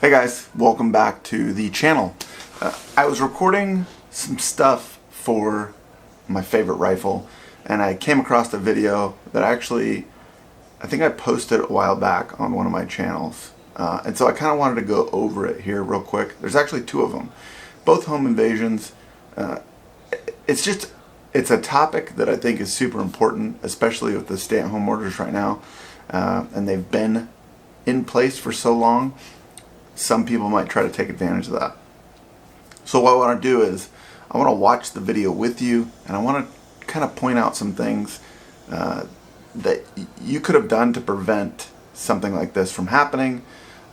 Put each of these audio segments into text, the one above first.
Hey guys, welcome back to the channel. I was recording some stuff for my favorite rifle and I came across a video that I think I posted a while back on one of my channels. And so I kind of wanted to go over it here real quick. There's actually two of them, both home invasions. It's a topic that I think is super important, especially with the stay-at-home orders right now. And they've been in place for so long. Some people might try to take advantage of that. So what I want to do is I want to watch the video with you, and I want to kind of point out some things that you could have done to prevent something like this from happening.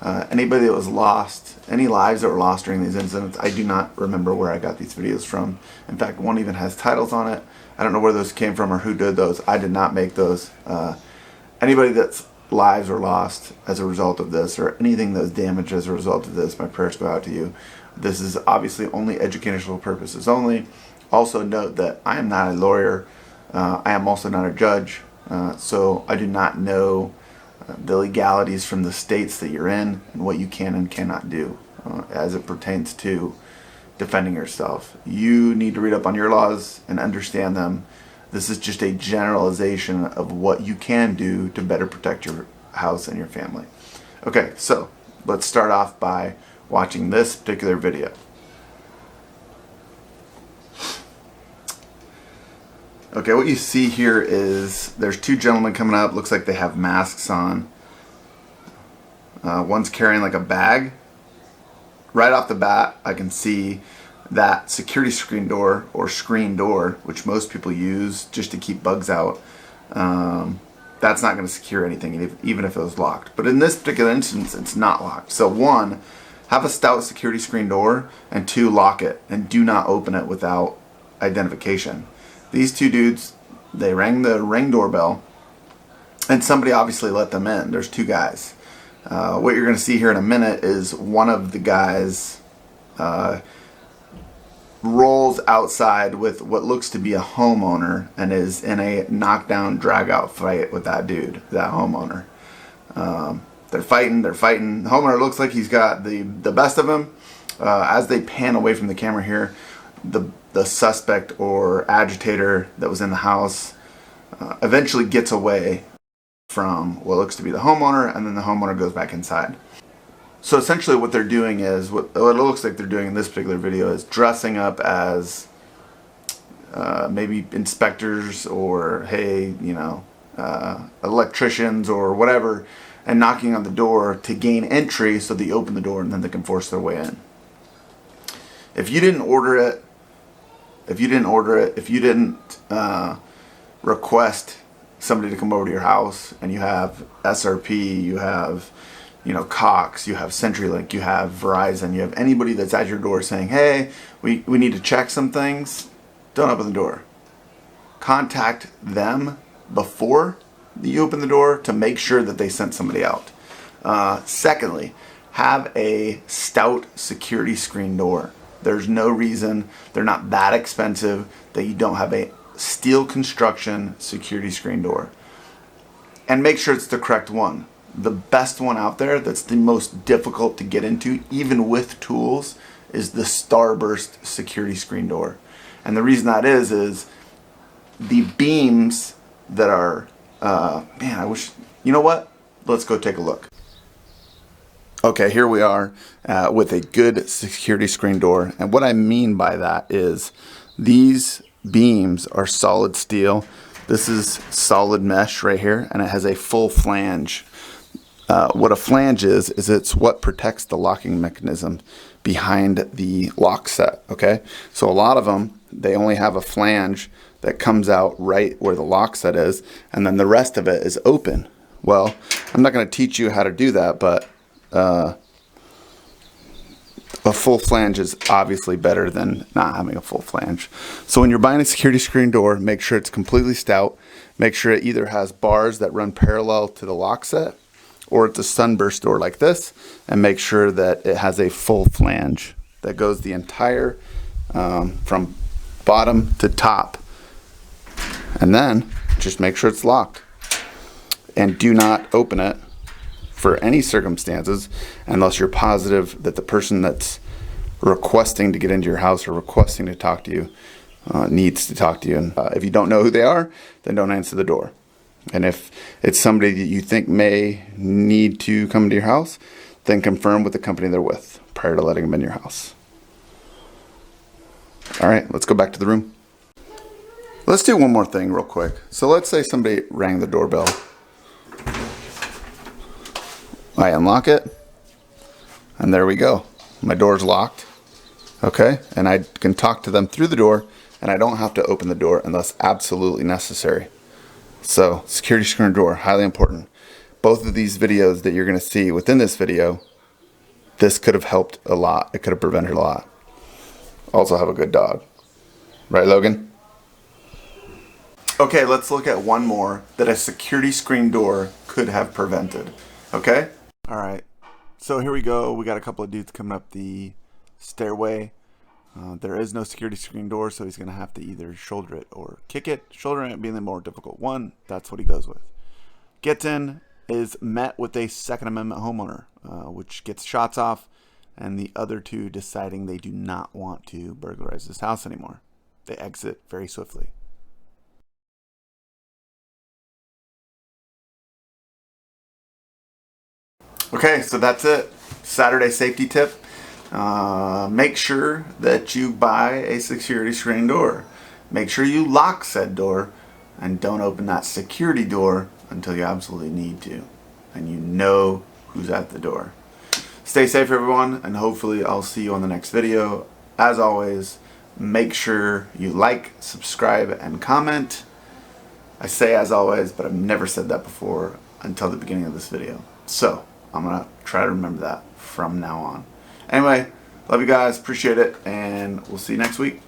Anybody that was lost, any lives that were lost during these incidents, I do not remember where I got these videos from. In fact, one even has titles on it. I don't know where those came from or who did those. I did not make those. Anybody that's lives are lost as a result of this, or anything that was damaged as a result of this, my prayers go out to you. This is obviously only educational purposes only. Also note that I am not a lawyer. I am also not a judge, so I do not know the legalities from the states that you're in and what you can and cannot do as it pertains to defending yourself. You need to read up on your laws and understand them. This is just a generalization of what you can do to better protect your house and your family. Okay, so let's start off by watching this particular video. Okay, what you see here is there's two gentlemen coming up. Looks like they have masks on. One's carrying like a bag. Right off the bat, I can see that security screen door or screen door, which most people use just to keep bugs out. That's not going to secure anything, even if it was locked. But in this particular instance, it's not locked. So one, have a stout security screen door, and two, lock it and do not open it without identification. These two dudes, they rang the Ring doorbell, and somebody obviously let them in. There's two guys. What you're going to see here in a minute is one of the guys rolls outside with what looks to be a homeowner and is in a knockdown drag out fight with that dude, that homeowner. They're fighting. The homeowner looks like he's got the best of him. As they pan away from the camera here, the suspect or agitator that was in the house eventually gets away from what looks to be the homeowner, and then the homeowner goes back inside. So essentially what they're doing is, what it looks like they're doing in this particular video is dressing up as maybe inspectors or, hey, electricians or whatever, and knocking on the door to gain entry so they open the door and then they can force their way in. If you didn't order it, if you didn't request somebody to come over to your house, and you have SRP, you have Cox, you have CenturyLink, you have Verizon, you have anybody that's at your door saying, hey, we need to check some things, don't open the door. Contact them before you open the door to make sure that they sent somebody out. Secondly, have a stout security screen door. There's no reason, they're not that expensive, that you don't have a steel construction security screen door. And make sure it's the correct one. The best one out there that's the most difficult to get into, even with tools, is the Starburst security screen door. And the reason that is the beams that are, you know what? Let's go take a look. Okay, here we are with a good security screen door. And what I mean by that is these beams are solid steel. This is solid mesh right here, and it has a full flange. What a flange is it's what protects the locking mechanism behind the lock set, okay? So a lot of them, they only have a flange that comes out right where the lock set is, and then the rest of it is open. Well, I'm not going to teach you how to do that, but a full flange is obviously better than not having a full flange. So when you're buying a security screen door, make sure it's completely stout. Make sure it either has bars that run parallel to the lock set, or it's a sunburst door like this, and make sure that it has a full flange that goes the entire from bottom to top. And then just make sure it's locked, and do not open it for any circumstances unless you're positive that the person that's requesting to get into your house or requesting to talk to you needs to talk to you. And if you don't know who they are, then don't answer the door. And if it's somebody that you think may need to come into your house, then confirm with the company they're with prior to letting them in your house. All right, let's go back to the room. Let's do one more thing real quick. So let's say somebody rang the doorbell. I unlock it, and there we go. My door's locked. Okay, and I can talk to them through the door, and I don't have to open the door unless absolutely necessary. So, security screen door, highly important. Both of these videos that you're going to see within this video, this could have helped a lot. It could have prevented a lot. Also have a good dog. Right, Logan? Okay, let's look at one more that a security screen door could have prevented. Okay? All right. So here we go. We got a couple of dudes coming up the stairway. There is no security screen door, so he's going to have to either shoulder it or kick it. Shouldering it being the more difficult one. That's what he goes with. Gets in, is met with a Second Amendment homeowner, which gets shots off, and the other two deciding they do not want to burglarize this house anymore. They exit very swiftly. Okay, so that's it. Saturday safety tip. Make sure that you buy a security screen door. Make sure you lock said door and don't open that security door until you absolutely need to. And you know who's at the door. Stay safe, everyone, and hopefully I'll see you on the next video. As always, make sure you like, subscribe, and comment. I say as always, but I've never said that before until the beginning of this video. So, I'm going to try to remember that from now on. Anyway, love you guys, appreciate it, and we'll see you next week.